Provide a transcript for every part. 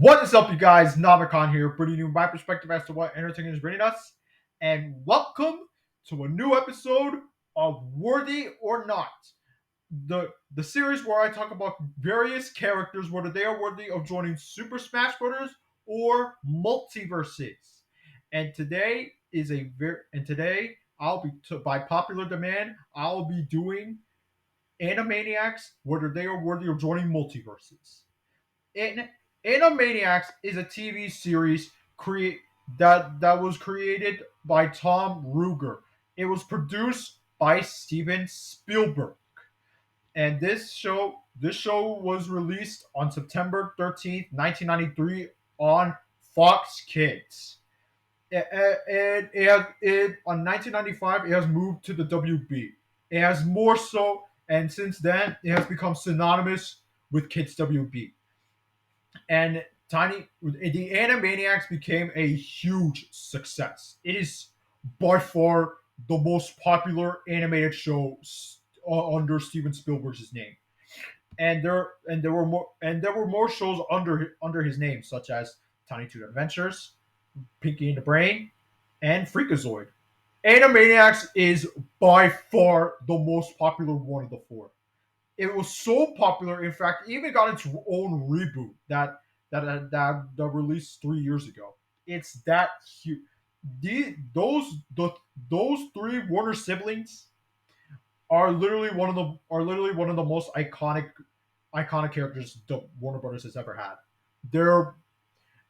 What is up, you guys? Navicon here, bringing you my perspective as to what entertainment is bringing us. And welcome to a new episode of Worthy or Not, the series where I talk about various characters, whether they are worthy of joining Super Smash Bros. Or Multiversus. And today I'll be by popular demand I'll be doing Animaniacs, whether they are worthy of joining Multiverses. In Animaniacs is a TV series that was created by Tom Ruger. It was produced by Steven Spielberg, and this show was released on September 13th, 1993, on Fox Kids. And on 1995 it has moved to the WB. It has more so, and since then it has become synonymous with Kids WB. And the Animaniacs became a huge success. It is by far the most popular animated show under Steven Spielberg's name. And there were more shows under his name, such as Tiny Toon Adventures, Pinky and the Brain, and Freakazoid. Animaniacs is by far the most popular one of the four. It was so popular, in fact, it even got its own reboot that released 3 years ago. It's that huge. The, those three Warner siblings are literally one of the most iconic characters the Warner Brothers has ever had. They're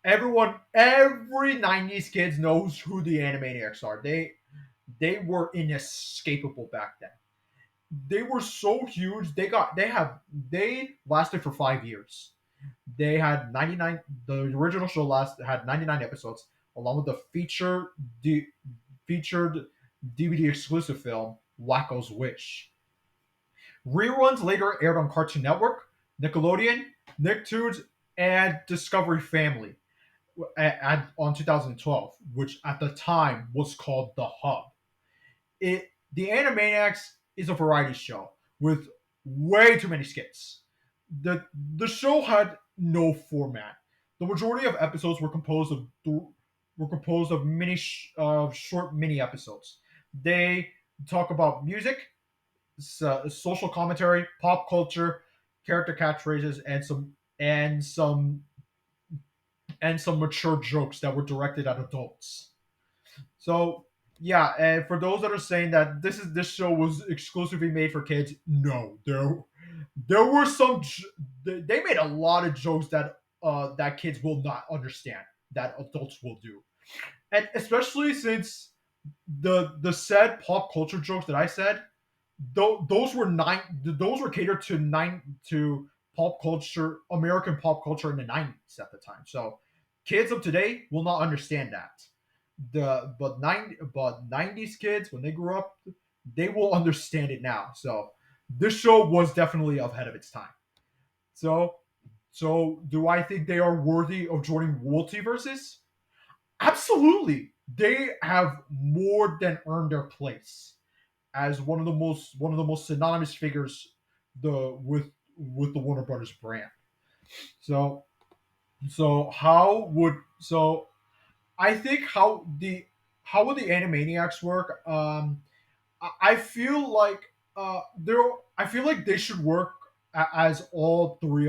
every '90s kids knows who the Animaniacs are. They were inescapable back then. They were so huge. They lasted for 5 years. They had 99. The original show last had 99 episodes, along with the featured DVD exclusive film Wacko's Wish. Reruns later aired on Cartoon Network, Nickelodeon, Nicktoons, and Discovery Family on 2012, which at the time was called The Hub. The Animaniacs is a variety show with way too many skits. The show had no format. The majority of episodes were composed of short mini episodes. They talk about music, social commentary, pop culture, character catchphrases, and some mature jokes that were directed at adults. So yeah, and for those that are saying that this show was exclusively made for kids, no, there were they made a lot of jokes that kids will not understand, that adults will do, and especially since the said pop culture jokes that I said, those were catered to pop culture, American pop culture in the '90s at the time. So kids of today will not understand that. But '90s kids, when they grew up, they will understand it now. So this show was definitely ahead of its time. So so do I think they are worthy of joining Multiverses? Absolutely. They have more than earned their place as one of the most synonymous figures with the Warner Brothers brand. So so I think how would the Animaniacs work? I feel like I feel like they should work as all three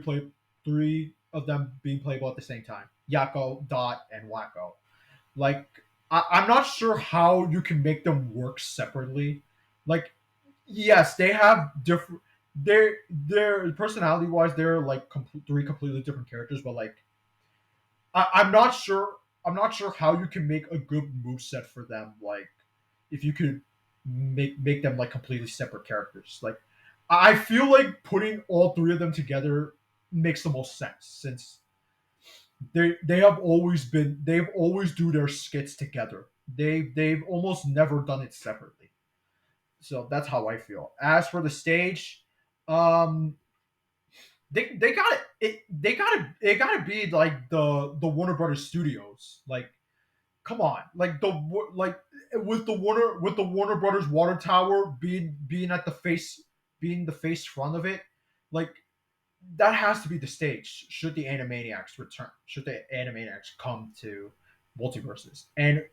play three of them being playable at the same time. Yakko, Dot, and Wacko. Like I'm not sure how you can make them work separately. Like yes, they have different. Their personality wise, they're like three completely different characters. But like I'm not sure. I'm not sure how you can make a good move set for them. Like if you could make them like completely separate characters. Like I feel like putting all three of them together makes the most sense since they've always do their skits together. They've almost never done it separately. So that's how I feel. As for the stage, um, they got it gotta be like the Warner Brothers Studios. Like come on, like with the Warner Brothers water tower being at the face being the face front of it. Like that has to be the stage. Should the Animaniacs return? Should the Animaniacs come to Multiverses? And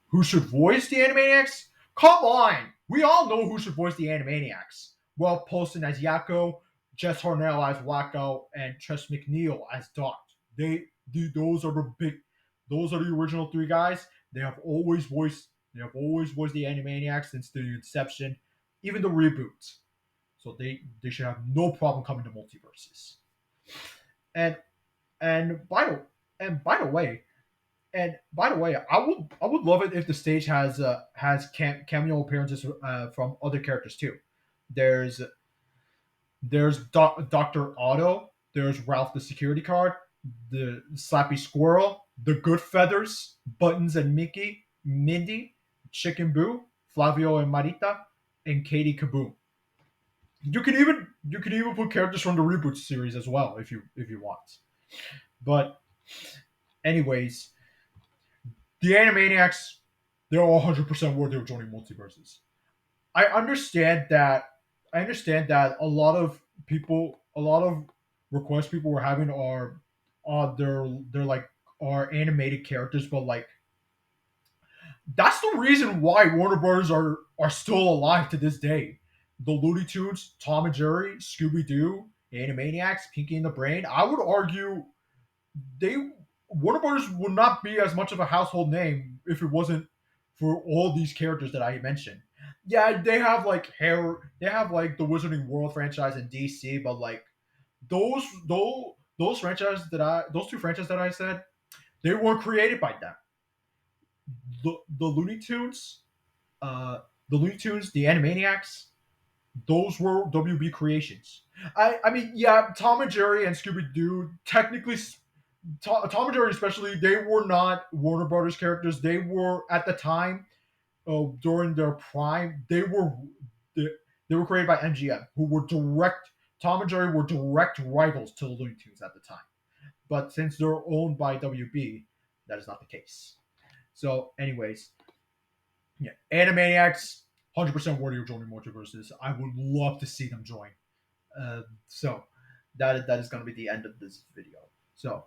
who should voice the Animaniacs? Come on, we all know who should voice the Animaniacs. Well, Poston as Yakko, Jess Harnell as Wacko, and Tress McNeil as Dot. Those are the big, those are the original three guys. They have always voiced, the Animaniacs since the inception, even the reboots. So they should have no problem coming to Multiverses. And and by the and by the way, I would love it if the stage has cameo appearances from other characters too. There's Doctor Otto. There's Ralph the security guard, the Slappy Squirrel, the Good Feathers, Buttons and Mickey, Mindy, Chicken Boo, Flavio and Marita, and Katie Kaboom. You can even put characters from the reboot series as well if you want. But anyways, the Animaniacs, they're all 100% worthy of joining multiverses. I understand that. I understand that a lot of requests people were having are, they're like are animated characters, but like that's the reason why Warner Brothers are still alive to this day. The Looney Tunes, Tom and Jerry, Scooby Doo, Animaniacs, Pinky and the Brain. I would argue they Warner Brothers would not be as much of a household name if it wasn't for all these characters that I mentioned. Yeah, they have like the Wizarding World franchise in DC, but like those two franchises that I said, they weren't created by them. The Looney Tunes, uh, the Animaniacs, those were WB creations. I mean, yeah, Tom and Jerry and Scooby Doo technically, Tom and Jerry especially, they were not Warner Brothers characters. They were at the time, during their prime, they were created by MGM, who were direct. Tom and Jerry were direct rivals to the Looney Tunes at the time. But since they're owned by WB, that is not the case. So, anyways, yeah, Animaniacs, 100% worthy of joining Multiverses. I would love to see them join. So that is going to be the end of this video. So,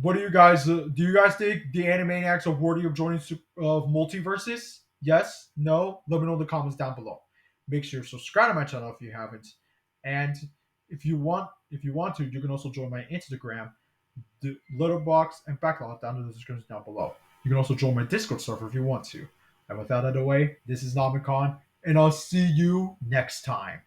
what do you guys think the Animaniacs are worthy of joining of Multiverses? Yes, no. Let me know in the comments down below. Make sure to subscribe to my channel if you haven't, and if you want to, you can also join my Instagram, the letterbox and backlog down in the description down below. You can also join my Discord server if you want to. And with that out of the way, this is Naman Khan, and I'll see you next time.